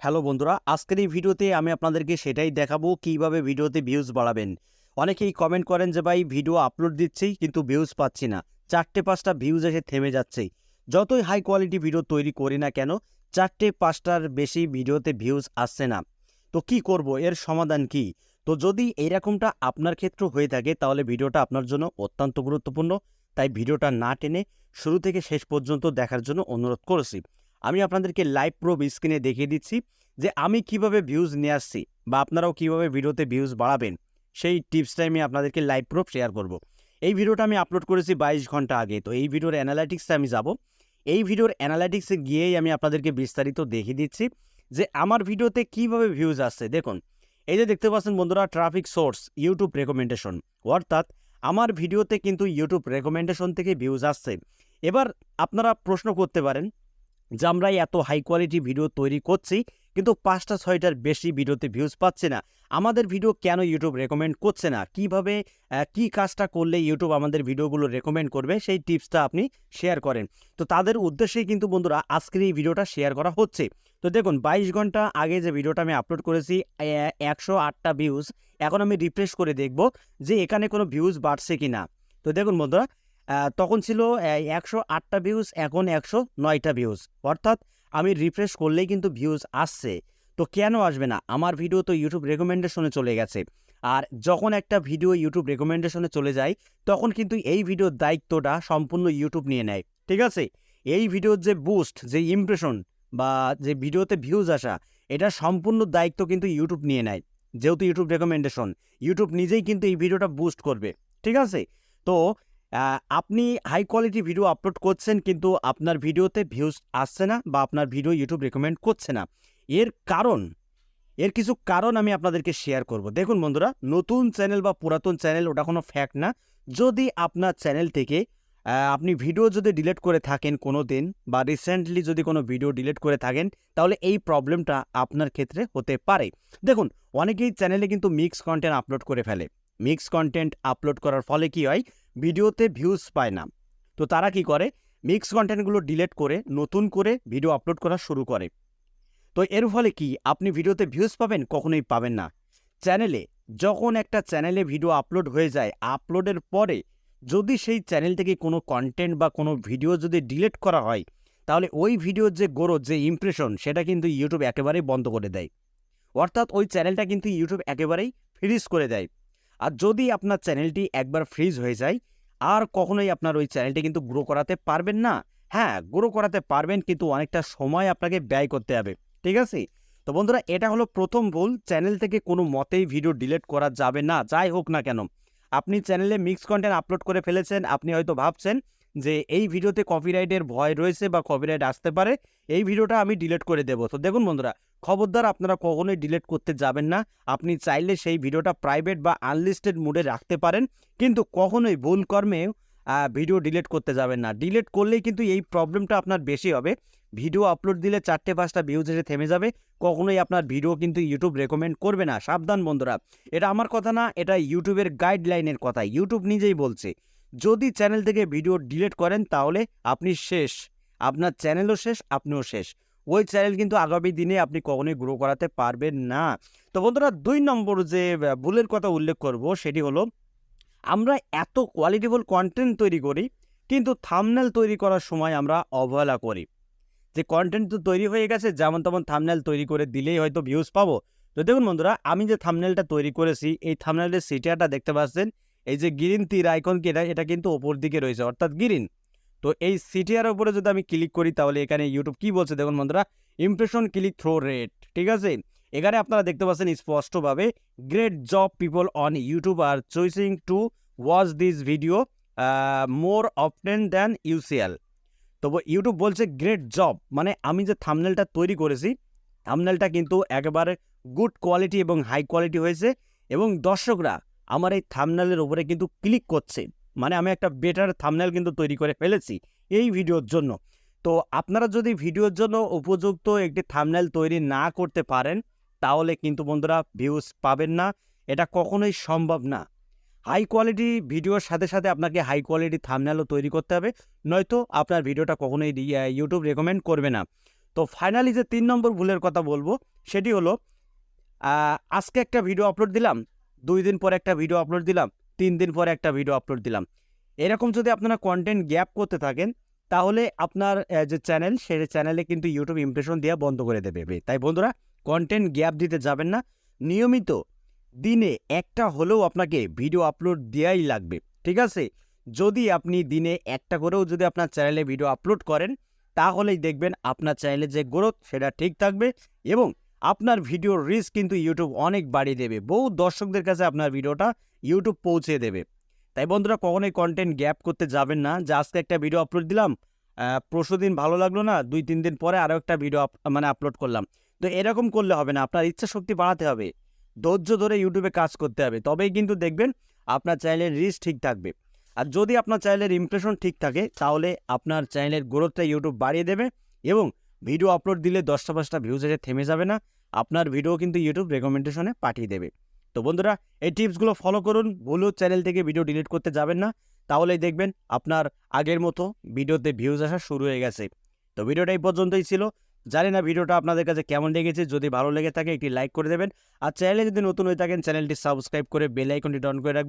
Hello বন্ধুরা, আজকের এই ভিডিওতে আমি আপনাদেরকে সেটাই দেখাবো কিভাবে ভিডিওতে ভিউজ বাড়াবেন। অনেকেই কমেন্ট করেন যে ভাই ভিডিও আপলোড দিচ্ছি কিন্তু ভিউজ পাচ্ছি না, 4-5টা ভিউজ এসে থেমে যাচ্ছে। যতই হাই কোয়ালিটি ভিডিও তৈরি করি না কেন, 4-5টার বেশি ভিডিওতে ভিউজ আসছে না। তো কি করব, এর সমাধান কি? তো যদি এইরকমটা আপনার ক্ষেত্রে হয়ে থাকে তাহলে ভিডিওটা আপনার জন্য অত্যন্ত গুরুত্বপূর্ণ। তাই ভিডিওটা না টেনে শুরু থেকে শেষ পর্যন্ত দেখার জন্য অনুরোধ করেছি। আমি আপনাদেরকে লাইভ প্রুফ স্ক্রিনে দেখিয়ে দিচ্ছি যে আমি কিভাবে ভিউজ নিয়ে আসছি বা আপনারাও কিভাবে ভিডিওতে ভিউজ বাড়াবেন, সেই টিপসটাই আমি আপনাদেরকে লাইভ প্রুফ শেয়ার করব। এই ভিডিওটা আমি আপলোড করেছি 22 ঘন্টা আগে। তো এই ভিডিওর অ্যানালাইটিক্সে আমি যাব। এই ভিডিওর অ্যানালাইটিক্সে গিয়েই আমি আপনাদেরকে বিস্তারিত দেখিয়ে দিচ্ছি যে আমার ভিডিওতে কিভাবে ভিউজ আসছে। দেখুন, এই যে দেখতে পাচ্ছেন বন্ধুরা, ট্রাফিক সোর্স ইউটিউব রেকমেন্ডেশন, অর্থাৎ আমার ভিডিওতে কিন্তু ইউটিউব রেকমেন্ডেশন থেকে ভিউজ আসছে। এবার আপনারা প্রশ্ন করতে পারেন যে আমরা এত হাই কোয়ালিটি ভিডিও তৈরি করছি কিন্তু 5টা 6টার বেশি ভিডিওতে ভিউজ পাচ্ছে না, আমাদের ভিডিও কেন ইউটিউব রেকমেন্ড করছে না? কিভাবে কি কাজটা করলে ইউটিউব আমাদের ভিডিওগুলো রেকমেন্ড করবে সেই টিপসটা আপনি শেয়ার করেন। তো তাদের উদ্দেশ্যেই কিন্তু বন্ধুরা আজকের এই ভিডিওটা শেয়ার করা হচ্ছে। তো দেখুন, 22 ঘন্টা আগে যে ভিডিওটা আমি আপলোড করেছি 108টা ভিউজ। এখন আমি রিফ্রেশ করে দেখব যে এখানে কোনো ভিউজ বাড়ছে কি না। তো দেখুন বন্ধুরা, তখন ছিল 108টা ভিউজ, এখন 109টা ভিউজ। অর্থাৎ আমি রিফ্রেশ করলেই কিন্তু ভিউজ আসছে। তো কেন আসবে না? আমার ভিডিও তো ইউটিউব রেকমেন্ডেশনে চলে গেছে। আর যখন একটা ভিডিও ইউটিউব রেকমেন্ডেশনে চলে যায়, তখন কিন্তু এই ভিডিওর দায়িত্বটা সম্পূর্ণ ইউটিউব নিয়ে নেয়। ঠিক আছে? এই ভিডিওর যে বুস্ট, যে ইমপ্রেশন বা যে ভিডিওতে ভিউজ আসা, এটা সম্পূর্ণ দায়িত্ব কিন্তু ইউটিউব নিয়ে নেয়। যেহেতু ইউটিউব রেকমেন্ডেশন, ইউটিউব নিজেই কিন্তু এই ভিডিওটা বুস্ট করবে। ঠিক আছে? তো আপনি হাই কোয়ালিটি ভিডিও আপলোড করছেন কিন্তু আপনার ভিডিওতে ভিউজ আসছে না বা আপনার ভিডিও ইউটিউব রেকমেন্ড করছে না। এর কারণ, এর কিছু কারণ আমি আপনাদেরকে শেয়ার করব। দেখুন বন্ধুরা, নতুন চ্যানেল বা পুরাতন চ্যানেল ওটা কোনো ফ্যাক্ট না। যদি আপনার চ্যানেল থেকে আপনি ভিডিও যদি ডিলিট করে থাকেন কোনো দিন বা রিসেন্টলি যদি কোনো ভিডিও ডিলিট করে থাকেন, তাহলে এই প্রবলেমটা আপনার ক্ষেত্রে হতে পারে। দেখুন, অনেকেই চ্যানেলে কিন্তু মিক্স কন্টেন্ট আপলোড করে ফেলে। মিক্স কন্টেন্ট আপলোড করার ফলে কি হয়? ভিডিওতে ভিউজ পায় না। তো তারা কি করে? মিক্স কন্টেন্টগুলো ডিলিট করে নতুন করে ভিডিও আপলোড করা শুরু করে। তো এর ফলে কি আপনি ভিডিওতে ভিউজ পাবেন? কখনোই পাবেন না। চ্যানেলে, যখন একটা চ্যানেলে ভিডিও আপলোড হয়ে যায়, আপলোডের পরে যদি সেই চ্যানেল থেকে কোনো কন্টেন্ট বা কোনো ভিডিও যদি ডিলিট করা হয়, তাহলে ওই ভিডিওর যে গ্রোথ, যে ইমপ্রেশন, সেটা কিন্তু ইউটিউব একেবারেই বন্ধ করে দেয়। অর্থাৎ ওই চ্যানেলটা কিন্তু ইউটিউব একেবারেই ফ্রিজ করে দেয়। আর যদি আপনার চ্যানেলটি একবার ফ্রিজ হয়ে যায়, আর কখনোই আপনার ওই চ্যানেলটি কিন্তু গ্রো করাতে পারবেন না। হ্যাঁ, গ্রো করাতে পারবেন কিন্তু অনেকটা সময় আপনাকে ব্যয় করতে হবে। ঠিক আছে? তো বন্ধুরা, এটা হলো প্রথম ভুল। চ্যানেল থেকে কোনো মতেই ভিডিও ডিলিট করা যাবে না, যাই হোক না কেন। আপনি চ্যানেলে মিক্স কন্টেন্ট আপলোড করে ফেলেছেন, আপনি হয়তো ভাবছেন যে এই ভিডিওতে কপিরাইটের ভয় রয়েছে বা কপিরাইট আসতে পারে, এই ভিডিওটা আমি ডিলিট করে দেব। তো দেখুন বন্ধুরা, খবরদার আপনারা কখনোই ডিলিট করতে যাবেন না। আপনি চাইলে সেই ভিডিওটা প্রাইভেট বা আনলিস্টেড মোডে রাখতে পারেন, কিন্তু কখনোই ভুল কর্মে ভিডিও ডিলিট করতে যাবেন না। ডিলিট করলেই কিন্তু এই প্রবলেমটা আপনার বেশি হবে। ভিডিও আপলোড দিলে 4-5টা ভিউজ এসে থেমে যাবে। কখনোই আপনার ভিডিও কিন্তু ইউটিউব রেকমেন্ড করবে না। সাবধান বন্ধুরা, এটা আমার কথা না, এটা ইউটিউবের গাইডলাইনের কথা। ইউটিউব নিজেই বলছে, যদি চ্যানেল থেকে ভিডিও ডিলিট করেন তাহলে আপনি শেষ। আপনার চ্যানেলও শেষ, আপনিও শেষ। ওই চ্যানেল কিন্তু আগামী দিনে আপনি কখনোই গ্রো করাতে পারবেন না। তো বন্ধুরা, 2 নম্বর যে ভুলের কথা উল্লেখ করব সেটি হলো, আমরা এত কোয়ালিটিফুল কন্টেন্ট তৈরি করি কিন্তু থাম্বনেল তৈরি করার সময় আমরা অবহেলা করি। যে কন্টেন্ট তো তৈরি হয়ে গেছে, যেমন তেমন থাম্বনেল তৈরি করে দিলেই হয়তো ভিউজ পাবো। তো দেখুন বন্ধুরা, আমি যে থাম্বনেলটা তৈরি করেছি, এই থাম্বনেলের সিটিয়ারটা দেখতে পাচ্ছেন, এই যে গ্রিন তীর আইকন কি, এটা কিন্তু ওপর দিকে রয়েছে, অর্থাৎ গ্রিন। তো এই সিটিআর উপরে যদি আমি ক্লিক করি তাহলে এখানে ইউটিউব কি বলছে দেখুন বন্ধুরা, ইমপ্রেশন ক্লিক থ্রো রেট। ঠিক আছে? এখানে আপনারা দেখতে পাচ্ছেন স্পষ্টভাবে, great job people on YouTube are choosing to watch this video more often than UCL. তবে ইউটিউব বলছে গ্রেট জব, মানে আমি যে থাম্বনেলটা তৈরি করেছি, থাম্বনেলটা কিন্তু একেবারে গুড কোয়ালিটি এবং হাই কোয়ালিটি হয়েছে, এবং দর্শকরা আমার এই থাম্বনেলের উপরে কিন্তু ক্লিক করছে। মানে আমি একটা বেটার থাম্বনেল কিন্তু তৈরি করে ফেলেছি এই ভিডিওর জন্য। তো আপনারা যদি ভিডিওর জন্য উপযুক্ত একটি থাম্বনেল তৈরি না করতে পারেন, তাহলে কিন্তু বন্ধুরা ভিউজ পাবেন না। এটা কখনোই সম্ভব না। হাই কোয়ালিটি ভিডিওর সাথে সাথে আপনাকে হাই কোয়ালিটি থাম্বনেলও তৈরি করতে হবে, নয়তো আপনার ভিডিওটা কখনোই ইউটিউব রেকমেন্ড করবে না। তো তো ফাইনালি যে 3 নম্বর ভুলের কথা বলবো সেটি হলো আজকে একটা ভিডিও আপলোড দিলাম, 2 দিন পরে একটা ভিডিও আপলোড দিলাম, 3 দিন পরে একটা ভিডিও আপলোড দিলাম। এরকম যদি আপনারা কন্টেন্ট গ্যাপ করতে থাকেন তাহলে আপনার যে চ্যানেল সেই চ্যানেলে কিন্তু ইউটিউব ইমপ্রেশন দেওয়া বন্ধ করে দেবে। তাই বন্ধুরা কন্টেন্ট গ্যাপ দিতে যাবেন না, নিয়মিত দিনে একটা হলেও আপনাকে ভিডিও আপলোড দেওয়াই লাগবে, ঠিক আছে? যদি আপনি দিনে একটা করেও যদি আপনার চ্যানেলে ভিডিও আপলোড করেন তাহলেই দেখবেন আপনার চ্যানেলে যে গ্রোথ সেটা ঠিক থাকবে এবং আপনার ভিডিওর রিচ কিন্তু ইউটিউব অনেক বাড়িয়ে দেবে, বহু দর্শকদের কাছে আপনার ভিডিওটা ইউটিউব পৌঁছে দেবে। তাই বন্ধুরা কখনোই কন্টেন্ট গ্যাপ করতে যাবেন না যে আজকে একটা ভিডিও আপলোড দিলাম, পরশুদিন ভালো লাগলো না, 2-3 দিন পরে আরও একটা ভিডিও আপলোড করলাম। তো এরকম করলে হবে না, আপনার ইচ্ছা শক্তি বাড়াতে হবে, ধৈর্য ধরে ইউটিউবে কাজ করতে হবে, তবেই কিন্তু দেখবেন আপনার চ্যানেলের রিচ ঠিক থাকবে। আর যদি আপনার চ্যানেলের ইমপ্রেশন ঠিক থাকে তাহলে আপনার চ্যানেলের গ্রোথটা ইউটিউব বাড়িয়ে দেবে এবং ভিডিও আপলোড দিলে 10টা ভিউজ এসে থেমে যাবে না, আপনার ভিডিও কিন্তু ইউটিউব রেকমেন্ডেশনে পাঠিয়ে দেবে। তো বন্ধুরা এই টিপসগুলো ফলো করুন, ভুলেও চ্যানেল থেকে ভিডিও ডিলিট করতে যাবেন না, তাহলেই দেখবেন আপনার আগের মতো ভিডিওতে ভিউজ আসা শুরু হয়ে গেছে। তো ভিডিওটা এই পর্যন্তই ছিল। জানি না ভিডিওটা আপনাদের কাছে কেমন লেগেছে, যদি ভালো লেগে থাকে একটি লাইক করে দেবেন আর চ্যানেলে যদি নতুন হয়ে থাকেন চ্যানেলটি সাবস্ক্রাইব করে বেল আইকনটি অন করে রাখবেন।